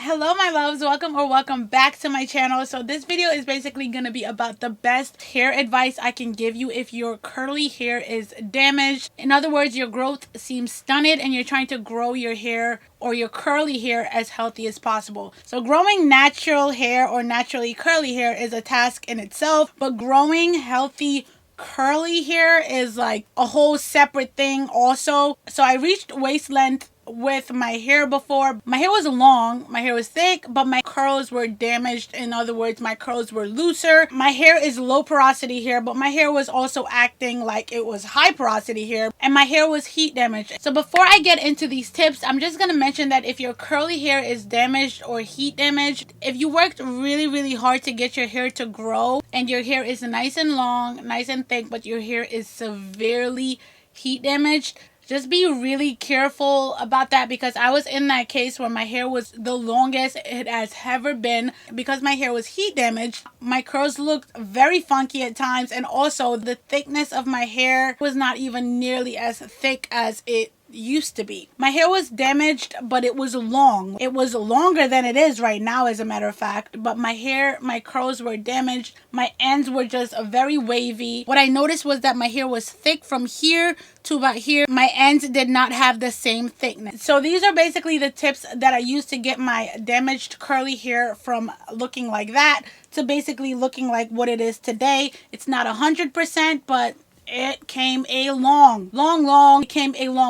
Hello my loves, welcome back to my channel. So this video is basically going to be about the best hair advice I can give you if your curly hair is damaged. In other words, your growth seems stunted and you're trying to grow your hair or your curly hair as healthy as possible. So growing natural hair or naturally curly hair is a task in itself, but growing healthy curly hair is like a whole separate thing also. So I reached waist length with my hair before. My hair was long, my hair was thick, but my curls were damaged. In other words, my curls were looser. My hair is low porosity hair, but my hair was also acting like it was high porosity hair, and my hair was heat damaged. So before I get into these tips, I'm just gonna mention that if your curly hair is damaged or heat damaged, if you worked really hard to get your hair to grow and your hair is nice and long, nice and thick, but your hair is severely heat damaged, just be really careful about that, because I was in that case where my hair was the longest it has ever been. Because my hair was heat damaged, my curls looked very funky at times, and also the thickness of my hair was not even nearly as thick as it used to be. My hair was damaged, but it was long. It was longer than it is right now, as a matter of fact, but my curls were damaged. My ends were just very wavy. What I noticed was that my hair was thick from here to about here. My ends did not have the same thickness. So these are basically the tips that I used to get my damaged curly hair from looking like that to basically looking like what it is today. It's not 100%, but it came a long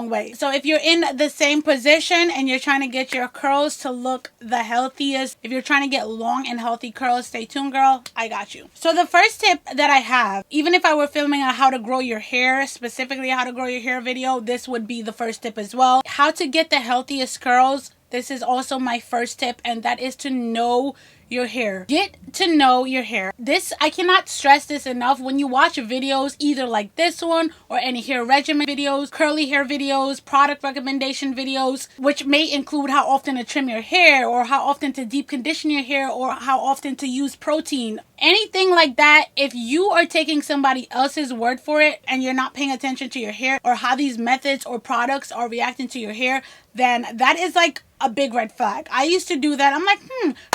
way. So if you're in the same position and you're trying to get your curls to look the healthiest, if you're trying to get long and healthy curls, stay tuned, girl. I got you. So the first tip that I have, even if I were filming a how to grow your hair, specifically how to grow your hair video, this would be the first tip as well. How to get the healthiest curls. This is also my first tip, and that is to know your hair. Get to know your hair. This, I cannot stress this enough. When you watch videos either like this one or any hair regimen videos, curly hair videos, product recommendation videos, which may include how often to trim your hair or how often to deep condition your hair or how often to use protein, anything like that, if you are taking somebody else's word for it and you're not paying attention to your hair or how these methods or products are reacting to your hair, then that is like a big red flag. I used to do that. I'm like,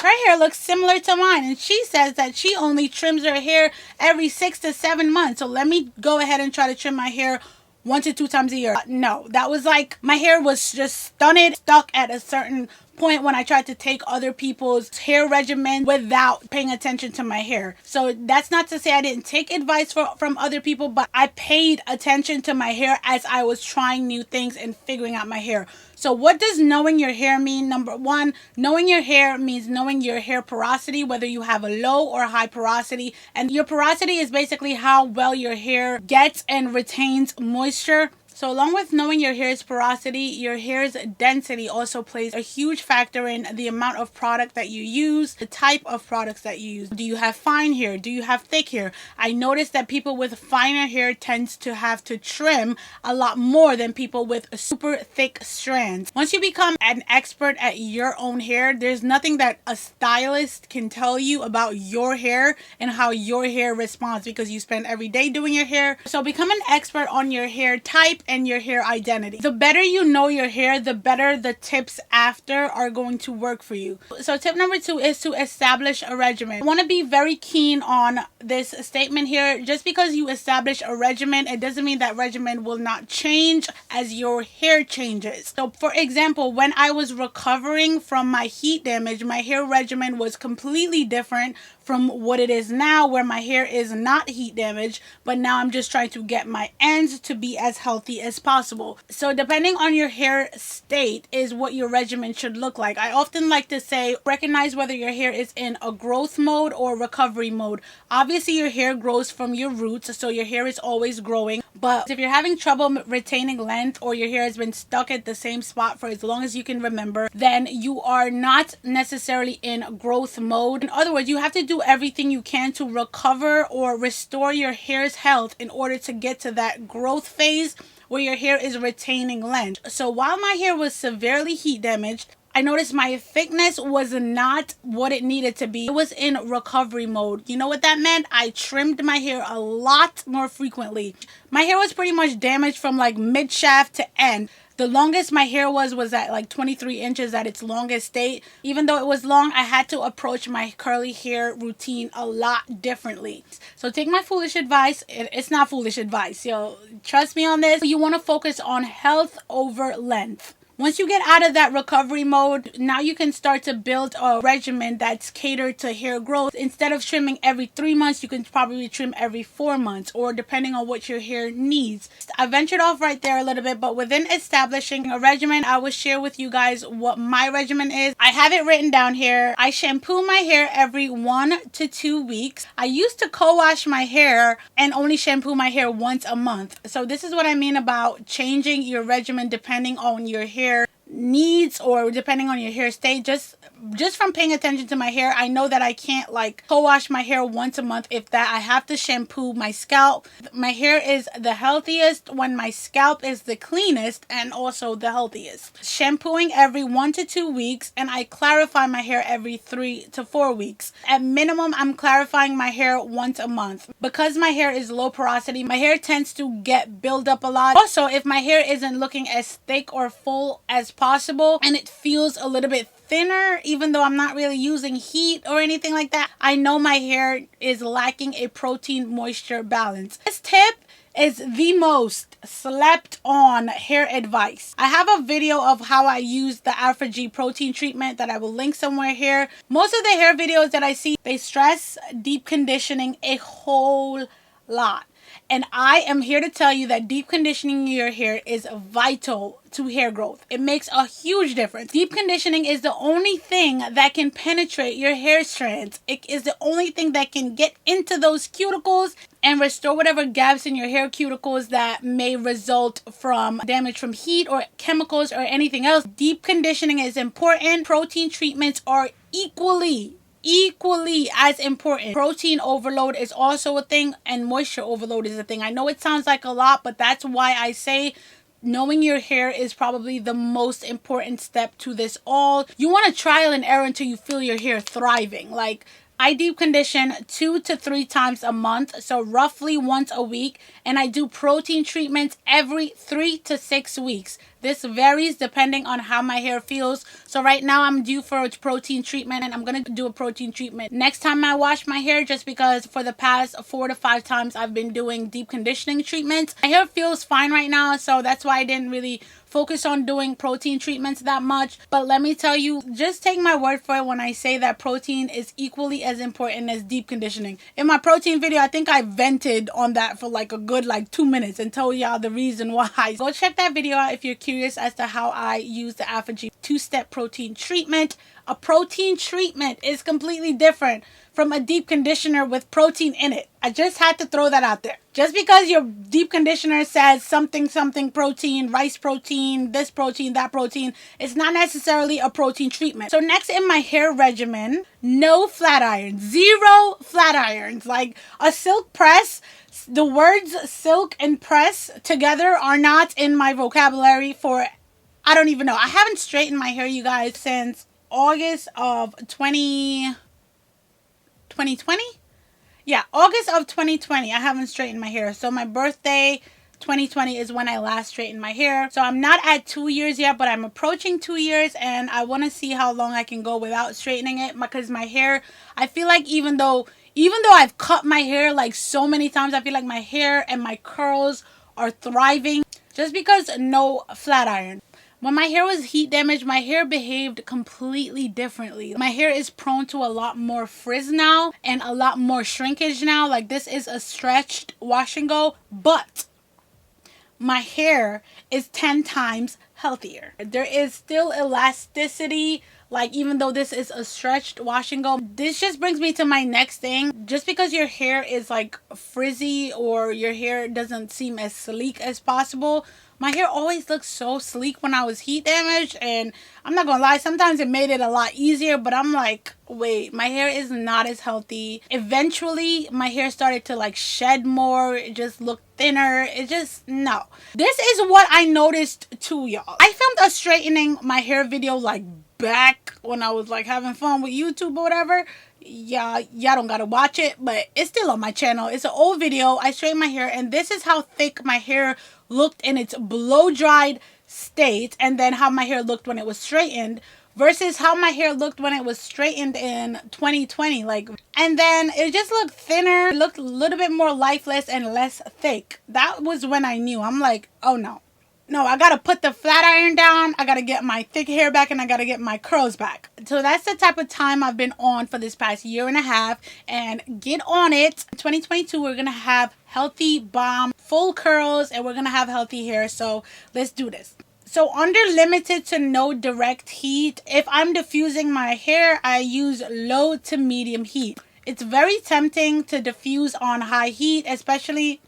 her hair looks similar to mine, and she says that she only trims her hair every 6 to 7 months. So let me go ahead and try to trim my hair 1 to 2 times a year. No, that was like, my hair was just stunted, stuck at a certain point when I tried to take other people's hair regimen without paying attention to my hair. So that's not to say I didn't take advice from other people, but I paid attention to my hair as I was trying new things and figuring out my hair. So what does knowing your hair mean? Number one, knowing your hair means knowing your hair porosity, whether you have a low or high porosity. And your porosity is basically how well your hair gets and retains moisture. So along with knowing your hair's porosity, your hair's density also plays a huge factor in the amount of product that you use, the type of products that you use. Do you have fine hair? Do you have thick hair? I noticed that people with finer hair tends to have to trim a lot more than people with super thick strands. Once you become an expert at your own hair, there's nothing that a stylist can tell you about your hair and how your hair responds, because you spend every day doing your hair. So become an expert on your hair type and your hair identity. The better you know your hair, the better the tips after are going to work for you. So tip number 2 is to establish a regimen. I want to be very keen on this statement here. Just because you establish a regimen, it doesn't mean that regimen will not change as your hair changes. So for example, when I was recovering from my heat damage, my hair regimen was completely different from what it is now, where my hair is not heat damaged, but now I'm just trying to get my ends to be as healthy as possible. So depending on your hair state is what your regimen should look like. I often like to say, recognize whether your hair is in a growth mode or recovery mode. Obviously your hair grows from your roots, so your hair is always growing. But if you're having trouble retaining length, or your hair has been stuck at the same spot for as long as you can remember, then you are not necessarily in growth mode. In other words, you have to do everything you can to recover or restore your hair's health in order to get to that growth phase where your hair is retaining length. So while my hair was severely heat damaged, I noticed my thickness was not what it needed to be. It was in recovery mode. You know what that meant? I trimmed my hair a lot more frequently. My hair was pretty much damaged from like mid shaft to end. The longest my hair was at like 23 inches at its longest state. Even though it was long, I had to approach my curly hair routine a lot differently. So take my foolish advice. It's not foolish advice, yo. Trust me on this. You want to focus on health over length. Once you get out of that recovery mode, now you can start to build a regimen that's catered to hair growth. Instead of trimming every 3 months, you can probably trim every 4 months, or depending on what your hair needs. I ventured off right there a little bit, but within establishing a regimen, I will share with you guys what my regimen is. I have it written down here. I shampoo my hair every 1 to 2 weeks. I used to co-wash my hair and only shampoo my hair once a month. So this is what I mean about changing your regimen depending on your hair needs or depending on your hair state. Just from paying attention to my hair, I know that I can't like co-wash my hair once a month. If that, I have to shampoo my scalp. My hair is the healthiest when my scalp is the cleanest and also the healthiest. Shampooing every 1 to 2 weeks, and I clarify my hair every 3 to 4 weeks. At minimum, I'm clarifying my hair once a month. Because my hair is low porosity, my hair tends to get build up a lot. Also, if my hair isn't looking as thick or full as possible and it feels a little bit thinner, even though I'm not really using heat or anything like that, I know my hair is lacking a protein moisture balance. This tip is the most slept on hair advice. I have a video of how I use the Aphogee protein treatment that I will link somewhere here. Most of the hair videos that I see, they stress deep conditioning a whole lot. And I am here to tell you that deep conditioning your hair is vital to hair growth. It makes a huge difference. Deep conditioning is the only thing that can penetrate your hair strands. It is the only thing that can get into those cuticles and restore whatever gaps in your hair cuticles that may result from damage from heat or chemicals or anything else. Deep conditioning is important. Protein treatments are equally as important. Protein overload is also a thing, and moisture overload is a thing. I know it sounds like a lot, but that's why I say knowing your hair is probably the most important step to this all. You want to trial and error until you feel your hair thriving. Like, I deep condition 2 to 3 times a month, so roughly once a week, and I do protein treatments every 3 to 6 weeks. This varies depending on how my hair feels. So right now I'm due for a protein treatment, and I'm going to do a protein treatment next time I wash my hair, just because for the past 4 to 5 times I've been doing deep conditioning treatments. My hair feels fine right now, so that's why I didn't really focus on doing protein treatments that much. But let me tell you, just take my word for it when I say that protein is equally as important as deep conditioning. In my protein video, I think I vented on that for like a good 2 minutes and told y'all the reason why. Go check that video out if you're curious as to how I use the Aphogee 2-step protein treatment. A protein treatment is completely different from a deep conditioner with protein in it. I just had to throw that out there. Just because your deep conditioner says something protein, rice protein, this protein, that protein, it's not necessarily a protein treatment. So next in my hair regimen, no flat irons. 0 flat irons. Like a silk press, the words silk and press together are not in my vocabulary for, I don't even know. I haven't straightened my hair, you guys, since August of 2020? Yeah, August of 2020. I haven't straightened my hair. So my birthday, 2020, is when I last straightened my hair. So I'm not at 2 years yet, but I'm approaching 2 years, and I want to see how long I can go without straightening it, because my hair, I feel like even though I've cut my hair like so many times, I feel like my hair and my curls are thriving just because no flat iron. When my hair was heat damaged, my hair behaved completely differently. My hair is prone to a lot more frizz now and a lot more shrinkage now. Like, this is a stretched wash and go, but my hair is 10 times healthier. There is still elasticity, like even though this is a stretched wash and go. This just brings me to my next thing. Just because your hair is like frizzy or your hair doesn't seem as sleek as possible, my hair always looked so sleek when I was heat damaged, and I'm not gonna lie, sometimes it made it a lot easier, but I'm like, wait, my hair is not as healthy. Eventually, my hair started to like shed more. It just looked thinner. It just, no. This is what I noticed too, y'all. I filmed a straightening my hair video like back when I was like having fun with YouTube or whatever. Y'all don't gotta watch it, but it's still on my channel. It's an old video. I straightened my hair, and this is how thick my hair looked in its blow dried state, and then how my hair looked when it was straightened versus how my hair looked when it was straightened in 2020. Like, and then it just looked thinner, it looked a little bit more lifeless and less thick. That was when I knew. I'm like, oh no. No, I gotta put the flat iron down, I gotta get my thick hair back, and I gotta get my curls back. So that's the type of time I've been on for this past year and a half, and get on it. In 2022, we're gonna have healthy bomb full curls, and we're gonna have healthy hair, so let's do this. So under limited to no direct heat, if I'm diffusing my hair, I use low to medium heat. It's very tempting to diffuse on high heat, especially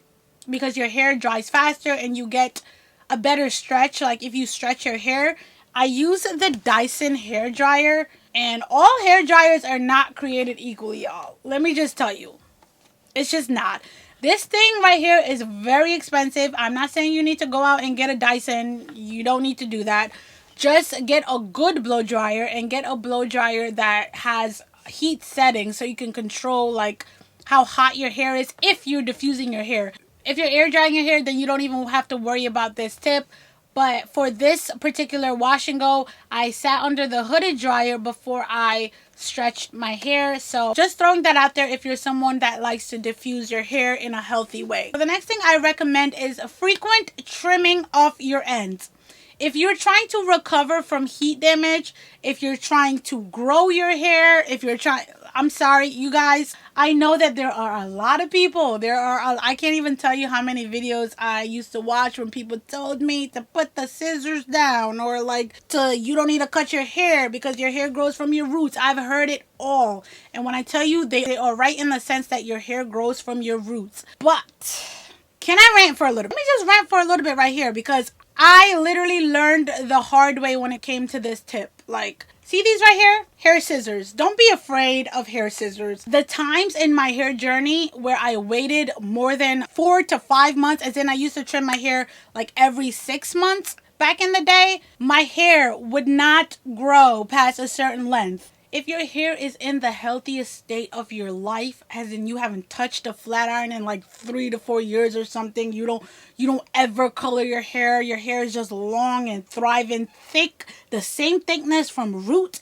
because your hair dries faster and you get a better stretch. Like if you stretch your hair, I use the Dyson hair dryer, and all hair dryers are not created equally, y'all. Let me just tell you, it's just not. This thing right here is very expensive. I'm not saying you need to go out and get a Dyson. You don't need to do that. Just get a good blow dryer, and get a blow dryer that has heat settings so you can control like how hot your hair is if you're diffusing your hair. If you're air drying your hair, then you don't even have to worry about this tip. But for this particular wash and go, I sat under the hooded dryer before I stretched my hair. So just throwing that out there if you're someone that likes to diffuse your hair in a healthy way. So the next thing I recommend is a frequent trimming of your ends. If you're trying to recover from heat damage, if you're trying to grow your hair, I'm sorry, you guys, I know that there are a lot of people, I can't even tell you how many videos I used to watch when people told me to put the scissors down, or like you don't need to cut your hair because your hair grows from your roots. I've heard it all. And when I tell you, they are right in the sense that your hair grows from your roots. But can I rant for a little bit? Let me just rant for a little bit right here, because I literally learned the hard way when it came to this tip. Like, see these right here? Hair scissors. Don't be afraid of hair scissors. The times in my hair journey where I waited more than 4 to 5 months, as in I used to trim my hair like every 6 months back in the day, my hair would not grow past a certain length. If your hair is in the healthiest state of your life, as in you haven't touched a flat iron in like 3 to 4 years or something, you don't ever color your hair is just long and thriving, thick, the same thickness from root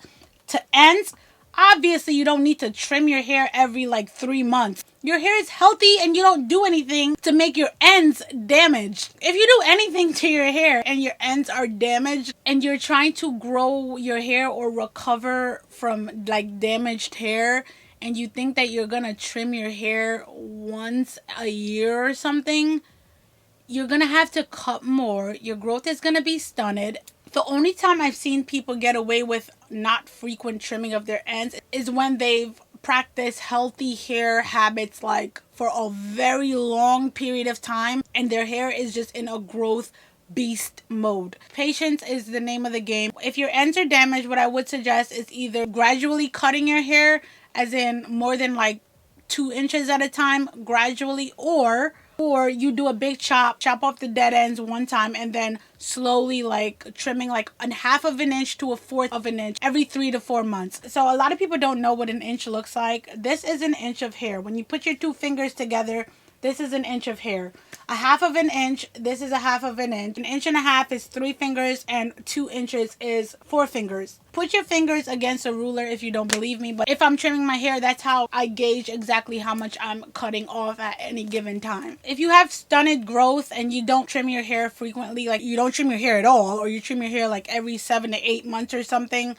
to ends, obviously you don't need to trim your hair every like 3 months. Your hair is healthy and you don't do anything to make your ends damaged. If you do anything to your hair and your ends are damaged and you're trying to grow your hair or recover from like damaged hair, and you think that you're gonna trim your hair once a year or something, you're gonna have to cut more. Your growth is gonna be stunted. The only time I've seen people get away with not frequent trimming of their ends is when they've practiced healthy hair habits like for a very long period of time and their hair is just in a growth beast mode. Patience is the name of the game. If your ends are damaged, what I would suggest is either gradually cutting your hair, as in more than like 2 inches at a time, gradually, or you do a big chop off the dead ends one time, and then slowly like trimming like a 1/2 inch to 1/4 inch every 3 to 4 months. So a lot of people don't know what an inch looks like. This is an inch of hair. When you put your 2 fingers together, this is an inch of hair. 1/2 inch, this is 1/2 inch. 1.5 inches is 3 fingers, and 2 inches is 4 fingers. Put your fingers against a ruler if you don't believe me, but if I'm trimming my hair, that's how I gauge exactly how much I'm cutting off at any given time. If you have stunted growth and you don't trim your hair frequently, like you don't trim your hair at all, or you trim your hair like every 7 to 8 months or something,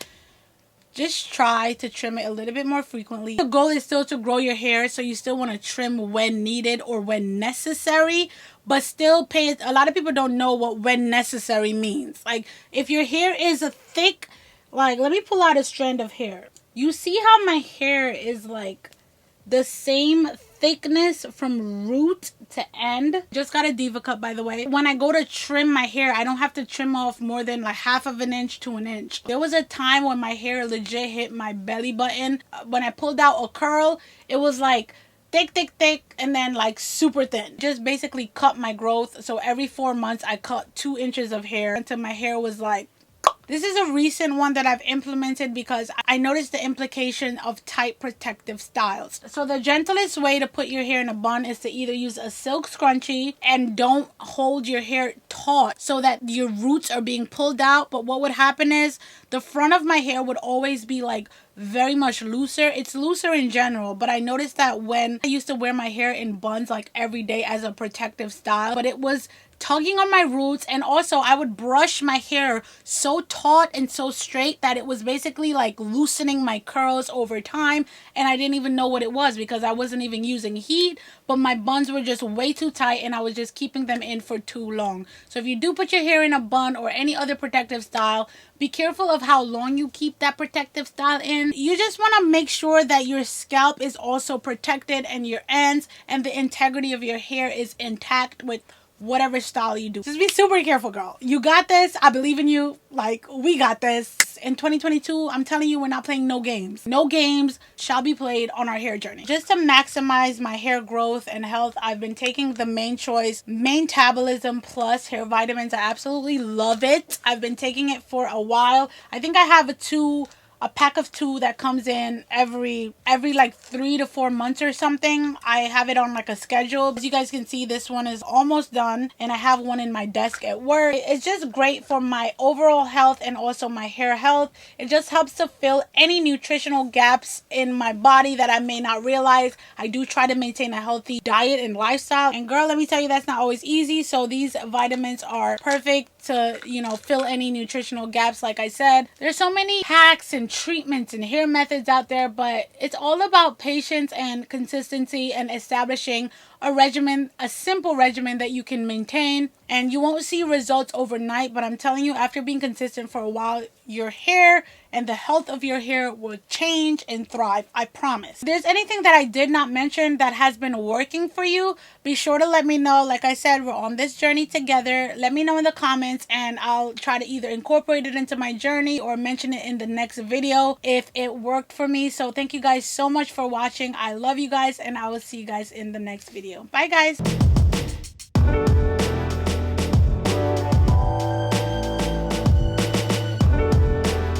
just try to trim it a little bit more frequently. The goal is still to grow your hair, so you still want to trim when needed or when necessary, but still pay it. A lot of people don't know what when necessary means. Like if your hair is a thick, like let me pull out a strand of hair. You see how my hair is like the same thickness from root to end. Just got a diva cut, by the way. When I go to trim my hair, I don't have to trim off more than like 1/2 inch to 1 inch. There was a time when my hair legit hit my belly button. When I pulled out a curl, it was like thick, and then like super thin. Just basically cut my growth. So every 4 months I cut 2 inches of hair until my hair was like This is a recent one that I've implemented because I noticed the implication of tight protective styles. So the gentlest way to put your hair in a bun is to either use a silk scrunchie and don't hold your hair taut so that your roots are being pulled out. But what would happen is the front of my hair would always be like very much looser. It's looser in general, but I noticed that when I used to wear my hair in buns like every day as a protective style, but it was tugging on my roots, and also I would brush my hair so taut and so straight that it was basically like loosening my curls over time, and I didn't even know what it was because I wasn't even using heat, but my buns were just way too tight and I was just keeping them in for too long. So if you do put your hair in a bun or any other protective style, be careful of how long you keep that protective style in. You just want to make sure that your scalp is also protected and your ends and the integrity of your hair is intact with whatever style you do. Just be super careful, girl. You got this. I believe in you. Like, we got this. In 2022, I'm telling you, we're not playing no games. No games shall be played on our hair journey. Just to maximize my hair growth and health, I've been taking the Main Choice Metabolism Plus hair vitamins. I absolutely love it. I've been taking it for a while. I think I have a pack of 2 that comes in every like 3 to 4 months or something. I have it on like a schedule. As you guys can see, this one is almost done and I have one in my desk at work. It's just great for my overall health and also my hair health. It just helps to fill any nutritional gaps in my body that I may not realize. I do try to maintain a healthy diet and lifestyle, and girl, let me tell you, that's not always easy. So these vitamins are perfect to, you know, fill any nutritional gaps. Like I said, there's so many hacks and treatments and hair methods out there, but it's all about patience and consistency and establishing a regimen, a simple regimen that you can maintain. And you won't see results overnight, but I'm telling you, after being consistent for a while, your hair and the health of your hair will change and thrive. I promise. If there's anything that I did not mention that has been working for you, be sure to let me know. Like I said, we're on this journey together. Let me know in the comments and I'll try to either incorporate it into my journey or mention it in the next video if it worked for me. So thank you guys so much for watching. I love you guys and I will see you guys in the next video. Bye guys.